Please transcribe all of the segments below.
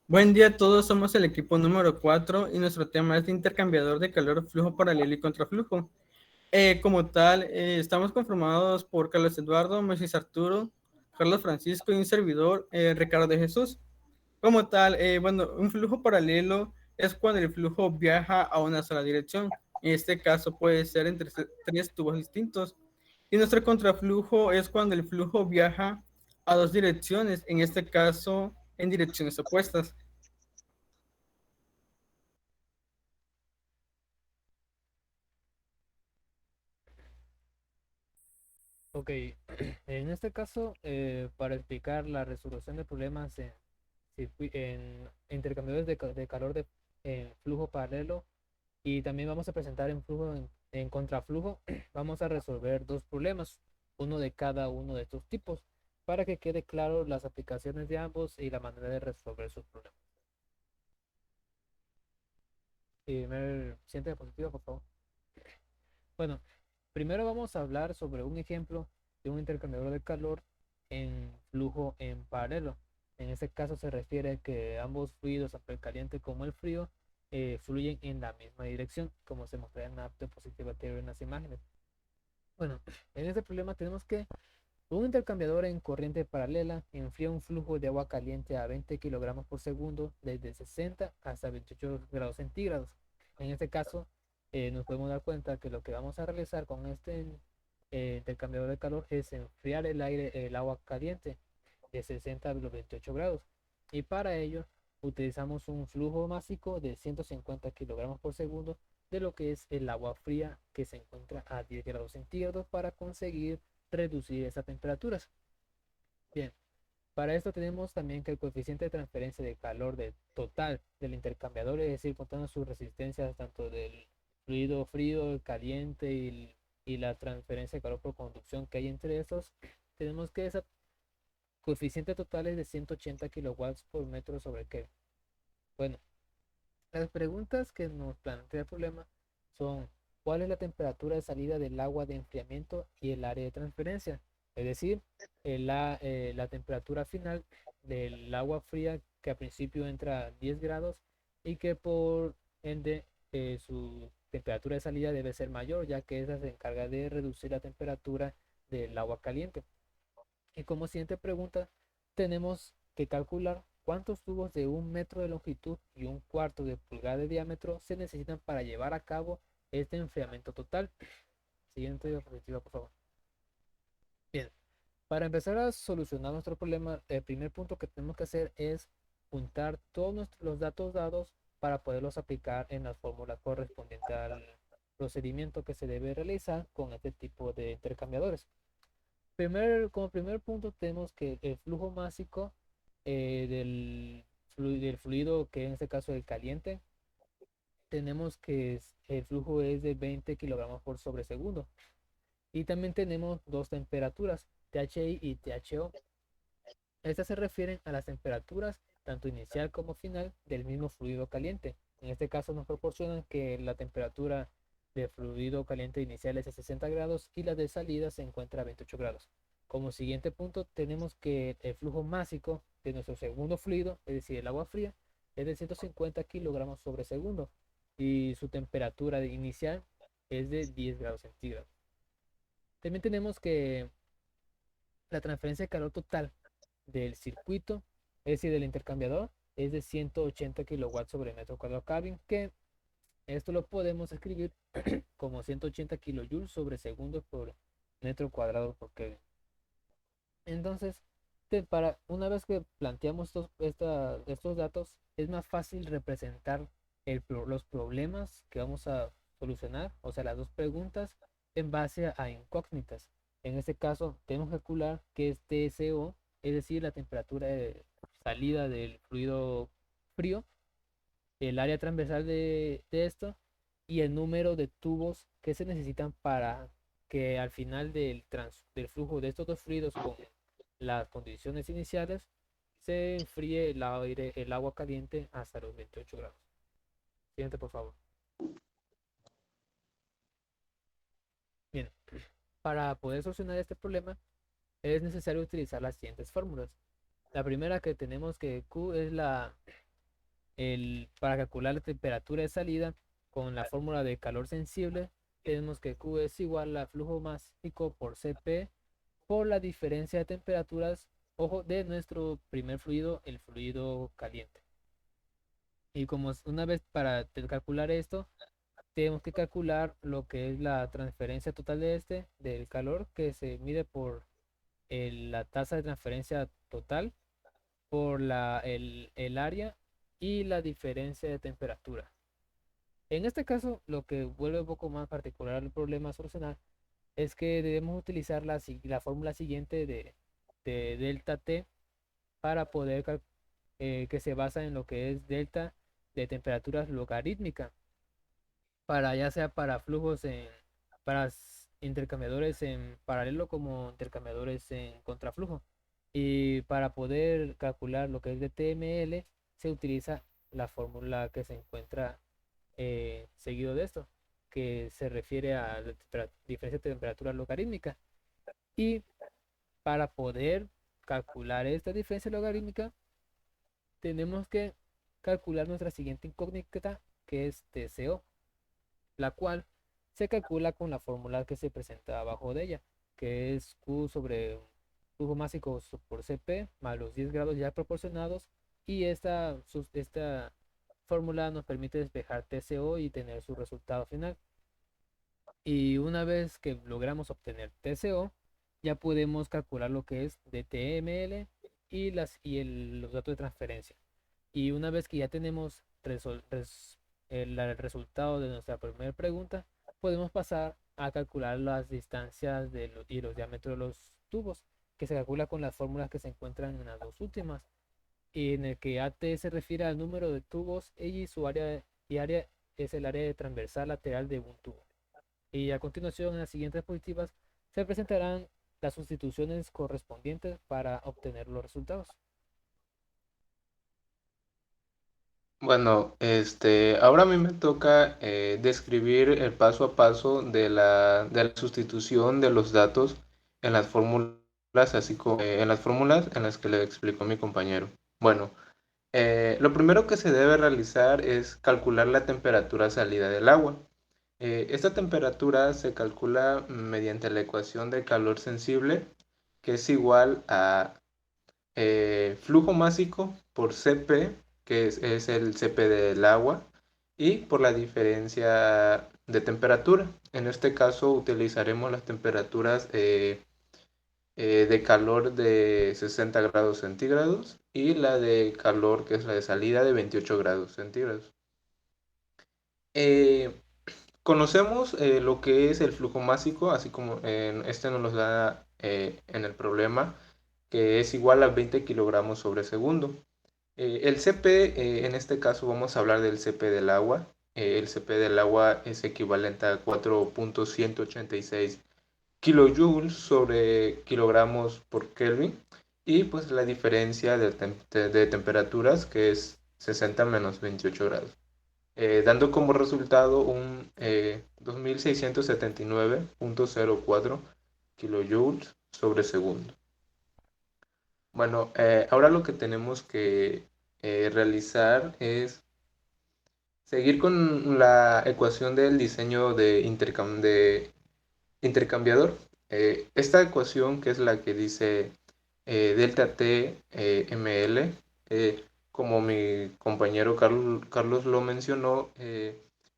Buen día a todos, somos el equipo número 4 y nuestro tema es de intercambiador de calor, flujo paralelo y contraflujo. Como tal, estamos conformados por Carlos Eduardo, Moisés Arturo, Carlos Francisco y un servidor, Ricardo de Jesús. Como tal, bueno, un flujo paralelo es cuando el flujo viaja a una sola dirección. En este caso puede ser entre tres tubos distintos. Y nuestro contraflujo es cuando el flujo viaja a dos direcciones, en este caso en direcciones opuestas. Ok, en este caso, para explicar la resolución de problemas en intercambiadores de calor en flujo paralelo y también vamos a presentar en flujo en contraflujo, vamos a resolver dos problemas, uno de cada uno de estos tipos, para que quede claro las aplicaciones de ambos y la manera de resolver sus problemas. Primer, siguiente diapositiva, por favor. Bueno, primero vamos a hablar sobre un ejemplo de un intercambiador de calor en flujo en paralelo. En este caso se refiere a que ambos fluidos, tanto el caliente como el frío, fluyen en la misma dirección, como se muestra en la diapositiva anterior en las imágenes. Bueno, en este problema tenemos que un intercambiador en corriente paralela enfría un flujo de agua caliente a 20 kilogramos por segundo desde 60 hasta 28 grados centígrados. En este caso, nos podemos dar cuenta que lo que vamos a realizar con este intercambiador de calor es enfriar el agua caliente de 60 a los 28 grados. Y para ello utilizamos un flujo másico de 150 kilogramos por segundo de lo que es el agua fría que se encuentra a 10 grados centígrados para conseguir reducir esas temperaturas. Bien, para esto tenemos también que el coeficiente de transferencia de calor total del intercambiador, es decir, contando sus resistencias tanto del fluido frío, el caliente y la transferencia de calor por conducción que hay entre estos, tenemos que ese coeficiente total es de 180 kilowatts por metro sobre Kelvin. Bueno, las preguntas que nos plantea el problema son: ¿cuál es la temperatura de salida del agua de enfriamiento y el área de transferencia? Es decir, la temperatura final del agua fría que al principio entra a 10 grados y que por ende su temperatura de salida debe ser mayor, ya que esa se encarga de reducir la temperatura del agua caliente. Y como siguiente pregunta, tenemos que calcular cuántos tubos de 1 metro de longitud y 1/4 de pulgada de diámetro se necesitan para llevar a cabo este enfriamiento total. Siguiente diapositiva, por favor. Bien, para empezar a solucionar nuestro problema, el primer punto que tenemos que hacer es juntar todos los datos dados para poderlos aplicar en las fórmulas correspondientes al procedimiento que se debe realizar con este tipo de intercambiadores. Como primer punto tenemos que el flujo másico del fluido, que en este caso es el caliente, tenemos que el flujo es de 20 kilogramos por sobre segundo. Y también tenemos dos temperaturas, THI y THO. Estas se refieren a las temperaturas tanto inicial como final del mismo fluido caliente. En este caso nos proporcionan que la temperatura de fluido caliente inicial es de 60 grados y la de salida se encuentra a 28 grados. Como siguiente punto tenemos que el flujo másico de nuestro segundo fluido, es decir, el agua fría, es de 150 kilogramos sobre segundo y su temperatura inicial es de 10 grados centígrados. También tenemos que la transferencia de calor total del circuito, es decir, del intercambiador, es de 180 kilowatts sobre metro cuadrado Kelvin, que esto lo podemos escribir como 180 kilojoules sobre segundo por metro cuadrado por Kelvin. Entonces, para una vez que planteamos estos datos, es más fácil representar los problemas que vamos a solucionar, o sea, las dos preguntas, en base a incógnitas. En este caso, tenemos que calcular que es TSO, es decir, la temperatura de salida del fluido frío, el área transversal de esto y el número de tubos que se necesitan para que al final del flujo de estos dos fluidos con las condiciones iniciales se enfríe el agua caliente hasta los 28 grados. Siguiente, por favor. Bien, para poder solucionar este problema es necesario utilizar las siguientes fórmulas. La primera que tenemos que Q es para calcular la temperatura de salida con la fórmula de calor sensible, tenemos que Q es igual a flujo másico por Cp por la diferencia de temperaturas, ojo, de nuestro primer fluido, el fluido caliente. Y como una vez para calcular esto, tenemos que calcular lo que es la transferencia total de del calor, que se mide por la tasa de transferencia total, por el área y la diferencia de temperatura. En este caso, lo que vuelve un poco más particular el problema a solucionar es que debemos utilizar la fórmula siguiente de delta T para poder que se basa en lo que es delta de temperaturas logarítmica, para ya sea para flujos para intercambiadores en paralelo como intercambiadores en contraflujo. Y para poder calcular lo que es de TML se utiliza la fórmula que se encuentra seguido de esto, que se refiere a la diferencia de temperatura logarítmica. Y para poder calcular esta diferencia logarítmica, tenemos que calcular nuestra siguiente incógnita, que es TCO, la cual se calcula con la fórmula que se presenta abajo de ella, que es Q sobre flujo másico por Cp más los 10 grados ya proporcionados, y esta fórmula nos permite despejar TCO y tener su resultado final. Y una vez que logramos obtener TCO, ya podemos calcular lo que es DTML los datos de transferencia. Y una vez que ya tenemos el resultado de nuestra primera pregunta, podemos pasar a calcular las distancias y los diámetros de los tubos, que se calcula con las fórmulas que se encuentran en las dos últimas, y en el que AT se refiere al número de tubos y su área es el área de transversal lateral de un tubo. Y a continuación, en las siguientes diapositivas, se presentarán las sustituciones correspondientes para obtener los resultados. Bueno, ahora a mí me toca describir el paso a paso de la sustitución de los datos en las fórmulas, así como en las fórmulas en las que le explicó mi compañero. Bueno, lo primero que se debe realizar es calcular la temperatura salida del agua. Esta temperatura se calcula mediante la ecuación de calor sensible, que es igual a flujo másico por Cp, que es el Cp del agua, y por la diferencia de temperatura. En este caso utilizaremos las temperaturas de calor de 60 grados centígrados y la de calor, que es la de salida, de 28 grados centígrados. Eh, Conocemos lo que es el flujo másico, así como este nos lo da en el problema, que es igual a 20 kilogramos sobre segundo. El CP, en este caso vamos a hablar del CP del agua. El CP del agua es equivalente a 4.186 kilojoules sobre kilogramos por Kelvin. Y pues la diferencia de temperaturas, que es 60 menos 28 grados. Dando como resultado un 2679.04 kilojoules sobre segundo. Bueno, ahora lo que tenemos que realizar es seguir con la ecuación del diseño de intercambiador. Esta ecuación, que es la que dice delta T ml, como mi compañero Carlos lo mencionó,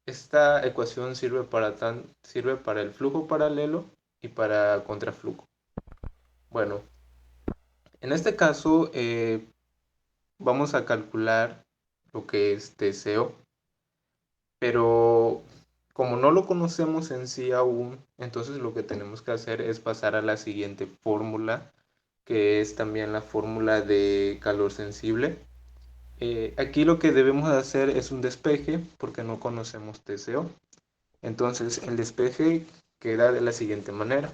esta ecuación sirve para el flujo paralelo y para contraflujo. Bueno, en este caso vamos a calcular lo que es TCO, pero como no lo conocemos en sí aún, entonces lo que tenemos que hacer es pasar a la siguiente fórmula, que es también la fórmula de calor sensible. Aquí lo que debemos hacer es un despeje porque no conocemos TCO. Entonces el despeje queda de la siguiente manera.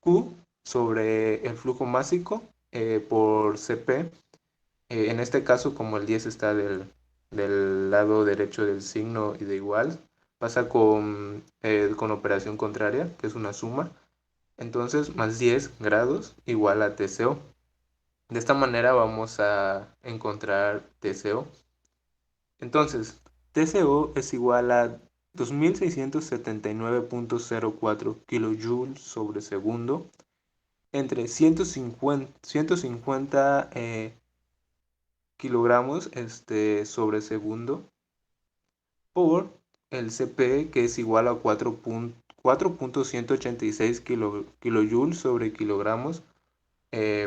Q sobre el flujo másico por Cp. En este caso, como el 10 está del lado derecho del signo y de igual, pasa con operación contraria, que es una suma. Entonces, más 10 grados igual a TCO. De esta manera vamos a encontrar TCO. Entonces, TCO es igual a 2679.04 kilojoules sobre segundo entre 150 kilogramos sobre segundo por el CP, que es igual a 4.186 kilojoules sobre kilogramos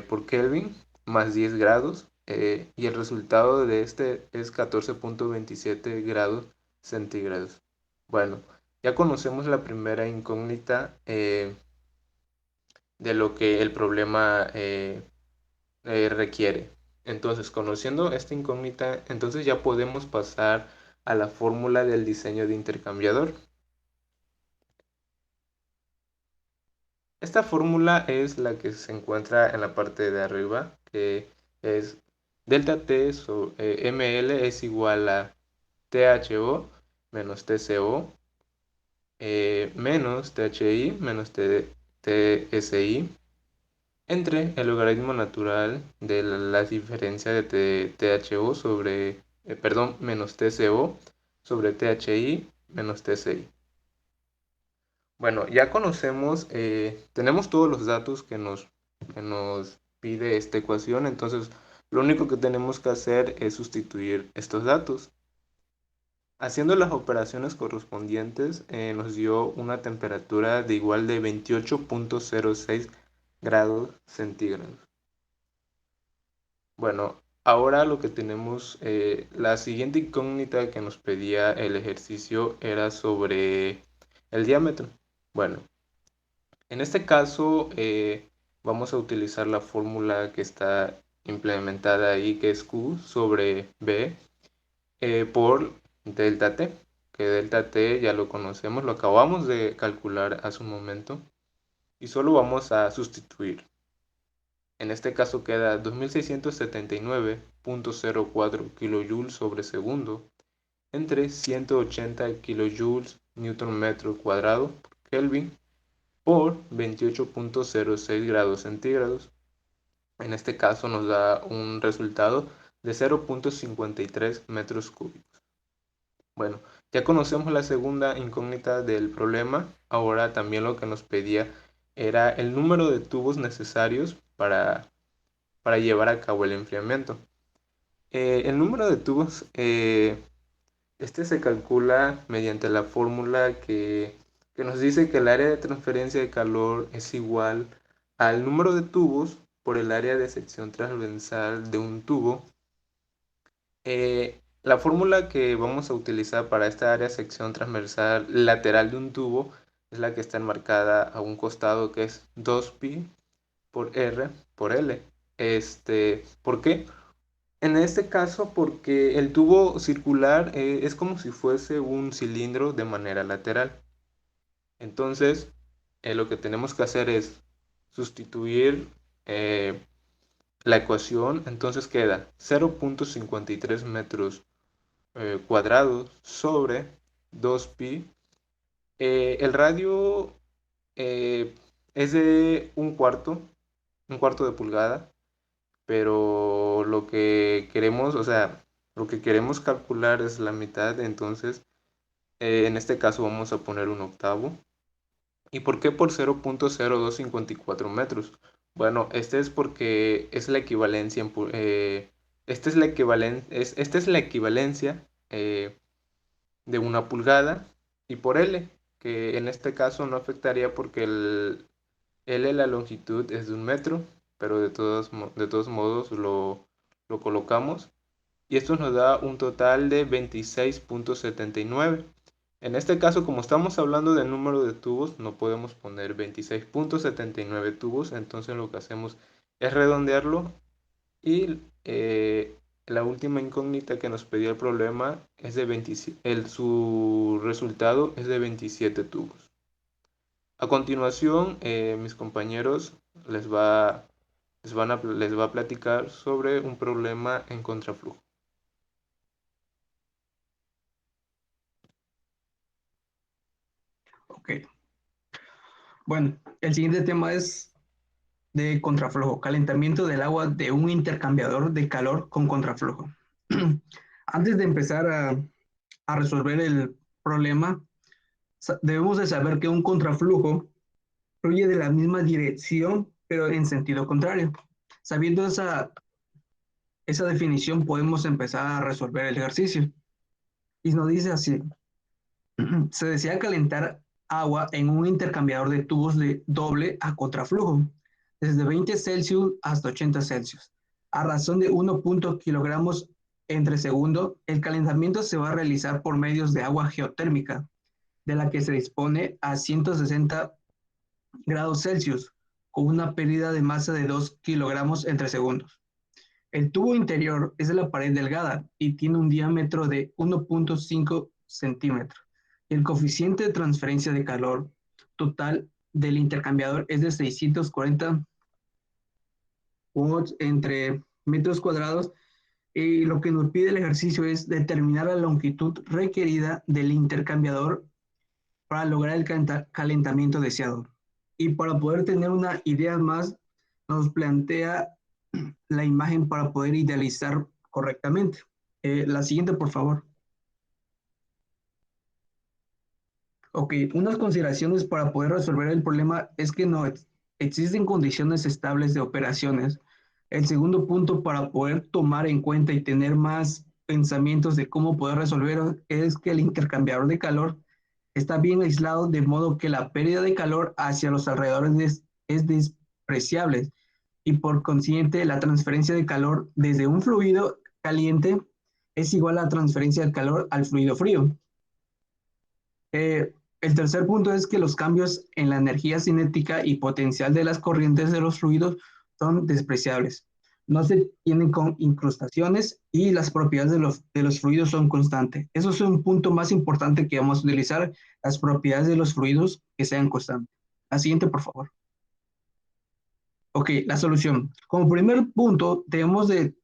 por Kelvin más 10 grados, y el resultado de este es 14.27 grados centígrados. Bueno, ya conocemos la primera incógnita de lo que el problema requiere. Entonces, conociendo esta incógnita, entonces ya podemos pasar a la fórmula del diseño de intercambiador. Esta fórmula es la que se encuentra en la parte de arriba, que es delta T sobre ml es igual a THO menos TCO menos THI menos TSI entre el logaritmo natural de la diferencia de THO sobre, perdón, menos TCO sobre THI menos TCI. Bueno, ya conocemos, tenemos todos los datos que nos pide esta ecuación, entonces lo único que tenemos que hacer es sustituir estos datos. Haciendo las operaciones correspondientes, nos dio una temperatura de igual de 28.06 grados centígrados. Bueno, ahora lo que tenemos, la siguiente incógnita que nos pedía el ejercicio era sobre el diámetro. Bueno, en este caso vamos a utilizar la fórmula que está implementada ahí, que es Q sobre B por delta T, que delta T ya lo conocemos, lo acabamos de calcular hace un momento, y solo vamos a sustituir. En este caso queda 2679.04 kilojoules sobre segundo entre 180 kilojoules newton metro cuadrado por Kelvin por 28.06 grados centígrados. En este caso nos da un resultado de 0.53 metros cúbicos. Bueno, ya conocemos la segunda incógnita del problema. Ahora también lo que nos pedía era el número de tubos necesarios para llevar a cabo el enfriamiento. El número de tubos, este se calcula mediante la fórmula que nos dice que el área de transferencia de calor es igual al número de tubos por el área de sección transversal de un tubo. La fórmula que vamos a utilizar para esta área de sección transversal lateral de un tubo es la que está enmarcada a un costado, que es 2pi por R por L. ¿Por qué? En este caso, porque el tubo circular es como si fuese un cilindro de manera lateral. Entonces, lo que tenemos que hacer es sustituir la ecuación. Entonces queda 0.53 metros cuadrados sobre 2pi. El radio es de un cuarto de pulgada, pero lo que queremos, o sea, lo que queremos calcular es la mitad, entonces en este caso vamos a poner un octavo. ¿Y por qué por 0.0254 metros? Bueno, este es porque es la equivalencia esta es la equivalencia de una pulgada, y por L, que en este caso no afectaría porque L, la longitud es de 1 metro, pero de todos modos lo colocamos, y esto nos da un total de 26.79. En este caso, como estamos hablando del número de tubos, no podemos poner 26.79 tubos, entonces lo que hacemos es redondearlo, y la última incógnita que nos pedía el problema es de 27, su resultado es de 27 tubos. A continuación, mis compañeros les va a platicar sobre un problema en contraflujo. Ok. Bueno, el siguiente tema es de contraflujo, calentamiento del agua de un intercambiador de calor con contraflujo. Antes de empezar a resolver el problema, debemos de saber que un contraflujo fluye de la misma dirección, pero en sentido contrario. Sabiendo esa definición, podemos empezar a resolver el ejercicio. Y nos dice así, se desea calentar agua en un intercambiador de tubos de doble a contraflujo, desde 20 Celsius hasta 80 Celsius. A razón de 1 kilogramos entre segundo, el calentamiento se va a realizar por medios de agua geotérmica, de la que se dispone a 160 grados Celsius, con una pérdida de masa de 2 kilogramos entre segundos. El tubo interior es de la pared delgada y tiene un diámetro de 1.5 centímetros. El coeficiente de transferencia de calor total del intercambiador es de 640 watts entre metros cuadrados, y lo que nos pide el ejercicio es determinar la longitud requerida del intercambiador para lograr el calentamiento deseado. Y para poder tener una idea más, nos plantea la imagen para poder idealizar correctamente. La siguiente, por favor. Ok, unas consideraciones para poder resolver el problema es que no existen condiciones estables de operaciones. El segundo punto para poder tomar en cuenta y tener más pensamientos de cómo poder resolver es que el intercambiador de calor está bien aislado, de modo que la pérdida de calor hacia los alrededores es despreciable, y por consiguiente la transferencia de calor desde un fluido caliente es igual a la transferencia de calor al fluido frío. El tercer punto es que los cambios en la energía cinética y potencial de las corrientes de los fluidos son despreciables. No se tienen con incrustaciones y las propiedades de los fluidos son constantes. Eso es un punto más importante que vamos a utilizar, las propiedades de los fluidos que sean constantes. La siguiente, por favor. Ok, la solución. Como primer punto,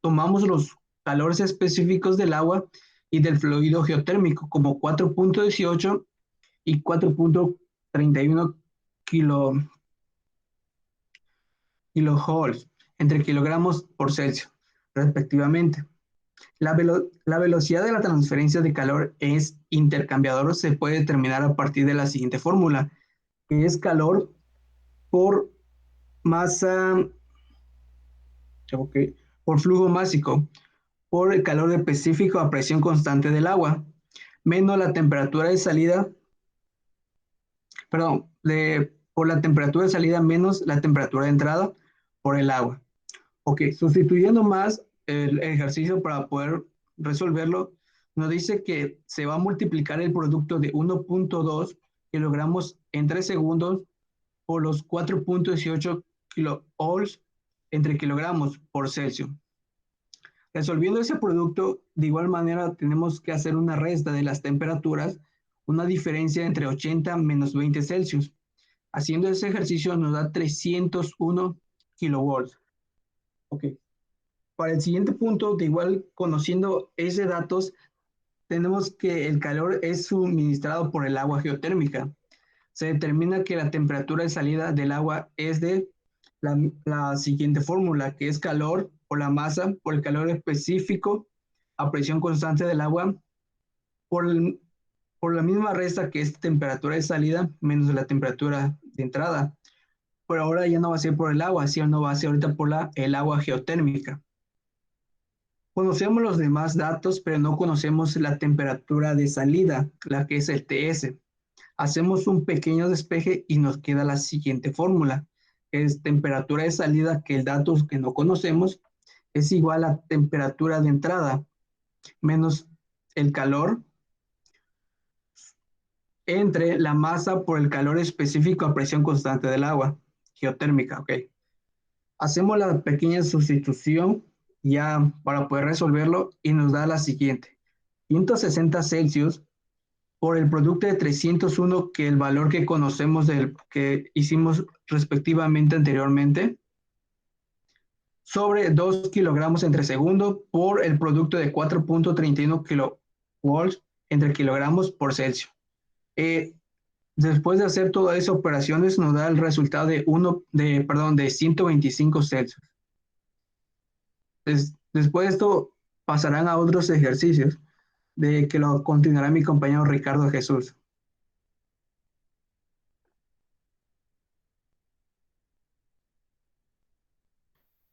tomamos los calores específicos del agua y del fluido geotérmico como 4.18 y 4.31 kilojoules entre kilogramos por Celsius, respectivamente. La velocidad de la transferencia de calor es intercambiador se puede determinar a partir de la siguiente fórmula, que es calor por masa, okay, por flujo másico, por el calor específico a presión constante del agua, menos la temperatura de salida, por la temperatura de salida menos la temperatura de entrada por el agua. Ok, sustituyendo más el ejercicio para poder resolverlo, nos dice que se va a multiplicar el producto de 1.2 kilogramos en 3 segundos por los 4.18 kilojoules entre kilogramos por Celsius. Resolviendo ese producto, de igual manera tenemos que hacer una resta de las temperaturas, una diferencia entre 80 menos 20 Celsius. Haciendo ese ejercicio nos da 301 kilovolts. Ok. Para el siguiente punto, de igual conociendo ese datos, tenemos que el calor es suministrado por el agua geotérmica. Se determina que la temperatura de salida del agua es de la siguiente fórmula, que es calor por la masa, por el calor específico a presión constante del agua, por la misma resta que es temperatura de salida menos la temperatura de entrada. Pero ahora ya no va a ser por el agua, sino va a ser ahorita por el agua geotérmica. Conocemos los demás datos, pero no conocemos la temperatura de salida, la que es el TS. Hacemos un pequeño despeje y nos queda la siguiente fórmula, que es temperatura de salida, que el dato que no conocemos, es igual a temperatura de entrada menos el calor entre la masa por el calor específico a presión constante del agua, geotérmica, ok. Hacemos la pequeña sustitución ya para poder resolverlo y nos da la siguiente. 160 Celsius por el producto de 301, que el valor que conocemos del que hicimos respectivamente anteriormente, sobre 2 kilogramos entre segundo por el producto de 4.31 kilovolts entre kilogramos por Celsius. Después de hacer todas esas operaciones nos da el resultado de 125 Celsius. Después de esto pasarán a otros ejercicios, de que lo continuará mi compañero Ricardo Jesús.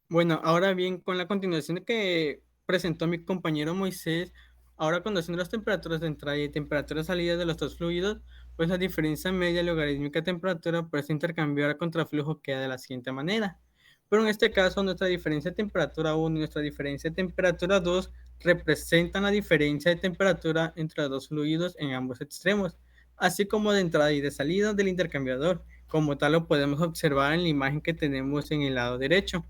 Bueno, ahora bien, con la continuación que presentó mi compañero Moisés, ahora conociendo las temperaturas de entrada y temperatura de salida de los dos fluidos, pues la diferencia media logarítmica de temperatura puede intercambiar a contraflujo queda de la siguiente manera. Pero en este caso, nuestra diferencia de temperatura 1 y nuestra diferencia de temperatura 2 representan la diferencia de temperatura entre los dos fluidos en ambos extremos, así como de entrada y de salida del intercambiador. Como tal, lo podemos observar en la imagen que tenemos en el lado derecho.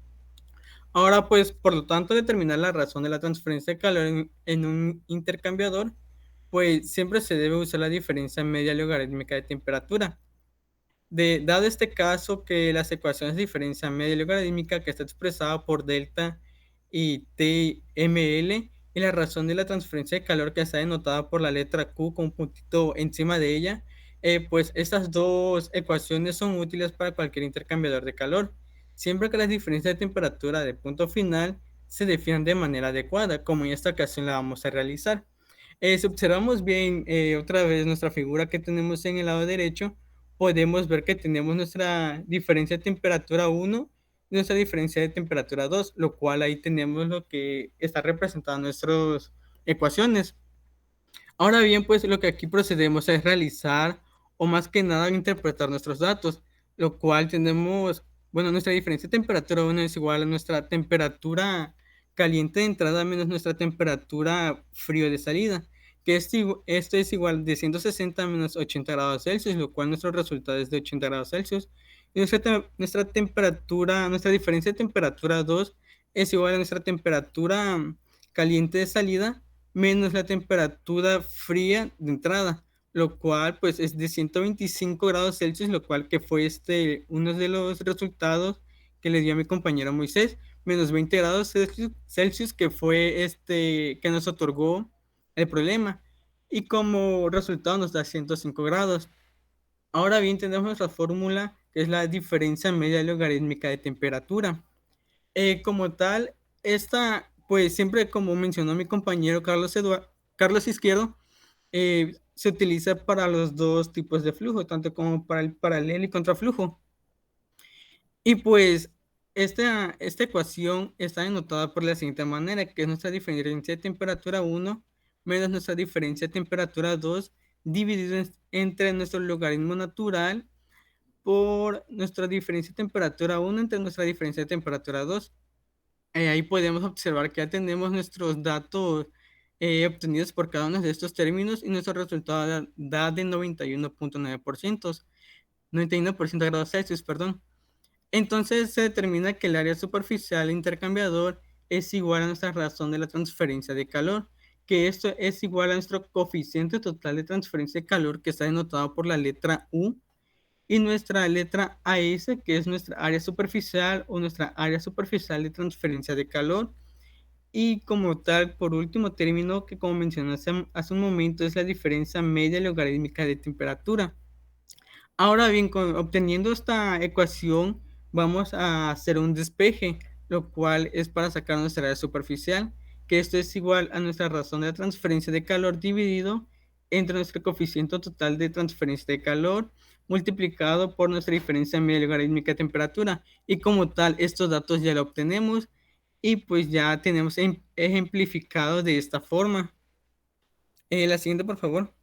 Ahora, pues, por lo tanto, determinar la razón de la transferencia de calor en un intercambiador, pues siempre se debe usar la diferencia media logarítmica de temperatura. Dado este caso que las ecuaciones de diferencia media logarítmica que está expresada por delta y TML y la razón de la transferencia de calor que está denotada por la letra Q con un puntito encima de ella, pues estas dos ecuaciones son útiles para cualquier intercambiador de calor, siempre que las diferencias de temperatura de punto final se definan de manera adecuada, como en esta ocasión la vamos a realizar. Si observamos bien otra vez nuestra figura que tenemos en el lado derecho, podemos ver que tenemos nuestra diferencia de temperatura 1 y nuestra diferencia de temperatura 2, lo cual ahí tenemos lo que está representando nuestras ecuaciones. Ahora bien, pues lo que aquí procedemos es realizar o más que nada interpretar nuestros datos, lo cual tenemos, bueno, nuestra diferencia de temperatura 1 es igual a nuestra temperatura caliente de entrada menos nuestra temperatura frío de salida, que esto es igual de 160 menos 80 grados Celsius, lo cual nuestro resultado es de 80 grados Celsius. Y nuestra temperatura, nuestra diferencia de temperatura 2 es igual a nuestra temperatura caliente de salida menos la temperatura fría de entrada, lo cual pues es de 125 grados Celsius, lo cual que fue uno de los resultados que le dio a mi compañero Moisés, menos 20 grados Celsius que fue que nos otorgó el problema, y como resultado nos da 105 grados. Ahora bien, tenemos nuestra fórmula, que es la diferencia media logarítmica de temperatura. Como tal, esta, pues siempre como mencionó mi compañero Carlos Izquierdo, se utiliza para los dos tipos de flujo, tanto como para el paralelo y contraflujo. Y pues esta ecuación está denotada por la siguiente manera, que es nuestra diferencia de temperatura 1 menos nuestra diferencia de temperatura 2 dividido entre nuestro logaritmo natural por nuestra diferencia de temperatura 1 entre nuestra diferencia de temperatura 2. Ahí podemos observar que ya tenemos nuestros datos obtenidos por cada uno de estos términos y nuestro resultado da de 91.9%, 91% de grados Celsius, perdón. Entonces se determina que el área superficial intercambiador es igual a nuestra razón de la transferencia de calor, que esto es igual a nuestro coeficiente total de transferencia de calor que está denotado por la letra U y nuestra letra AS, que es nuestra área superficial o nuestra área superficial de transferencia de calor. Y como tal, por último término, que como mencioné hace un momento, es la diferencia media logarítmica de temperatura. Ahora bien, obteniendo esta ecuación, vamos a hacer un despeje, lo cual es para sacar nuestra área superficial, que esto es igual a nuestra razón de la transferencia de calor dividido entre nuestro coeficiente total de transferencia de calor multiplicado por nuestra diferencia media logarítmica de temperatura. Y como tal, estos datos ya lo obtenemos y pues ya tenemos ejemplificado de esta forma. La siguiente, por favor.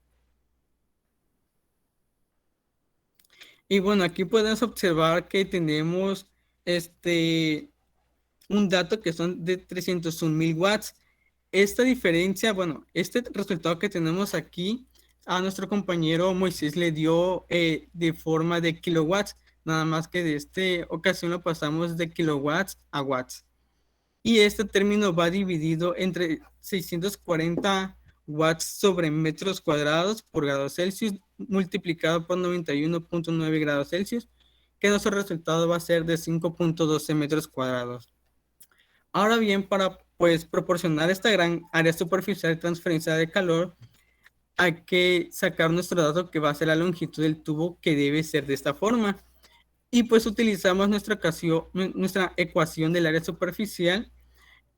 Y bueno, aquí podemos observar que tenemos un dato que son de 301.000 watts. Esta diferencia, bueno, este resultado que tenemos aquí a nuestro compañero Moisés le dio de forma de kilowatts, nada más que de esta ocasión lo pasamos de kilowatts a watts. Y este término va dividido entre 640 watts sobre metros cuadrados por grados Celsius multiplicado por 91.9 grados Celsius, que nuestro resultado va a ser de 5.12 metros cuadrados. Ahora bien, para pues proporcionar esta gran área superficial de transferencia de calor, hay que sacar nuestro dato que va a ser la longitud del tubo, que debe ser de esta forma. Y pues utilizamos nuestra ecuación del área superficial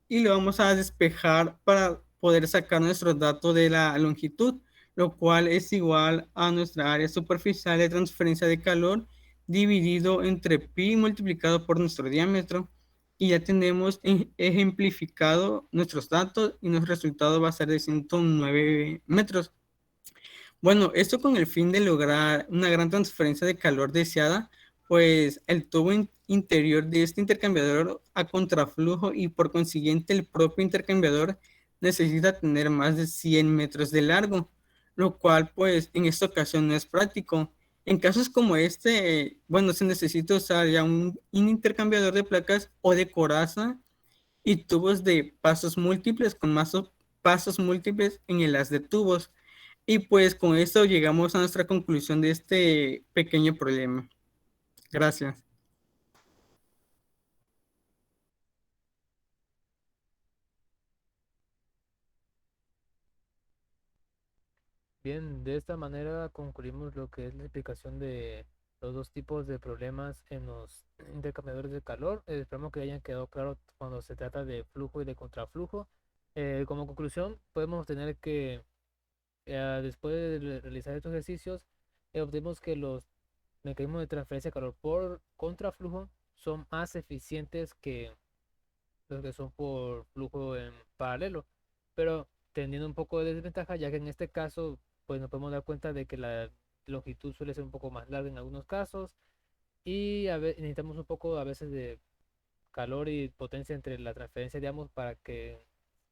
y lo vamos a despejar para poder sacar nuestro dato de la longitud, lo cual es igual a nuestra área superficial de transferencia de calor dividido entre pi multiplicado por nuestro diámetro. Y ya tenemos ejemplificado nuestros datos y nuestro resultado va a ser de 109 metros. Bueno, esto con el fin de lograr una gran transferencia de calor deseada, pues el tubo interior de este intercambiador a contraflujo y por consiguiente el propio intercambiador necesita tener más de 100 metros de largo, lo cual pues en esta ocasión no es práctico. En casos como este, bueno, se necesita usar ya un intercambiador de placas o de coraza y tubos de pasos múltiples con más pasos múltiples en el haz de tubos. Y pues con esto llegamos a nuestra conclusión de este pequeño problema. Gracias. Bien, de esta manera concluimos lo que es la explicación de los dos tipos de problemas en los intercambiadores de calor. Esperamos que hayan quedado claro cuando se trata de flujo y de contraflujo. Como conclusión, podemos tener que después de realizar estos ejercicios, obtenemos que los mecanismos de transferencia de calor por contraflujo son más eficientes que los que son por flujo en paralelo, pero teniendo un poco de desventaja, ya que en este caso, pues nos podemos dar cuenta de que la longitud suele ser un poco más larga en algunos casos y necesitamos un poco a veces de calor y potencia entre la transferencia de ambos para que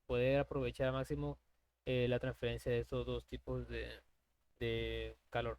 poder aprovechar al máximo la transferencia de estos dos tipos de calor.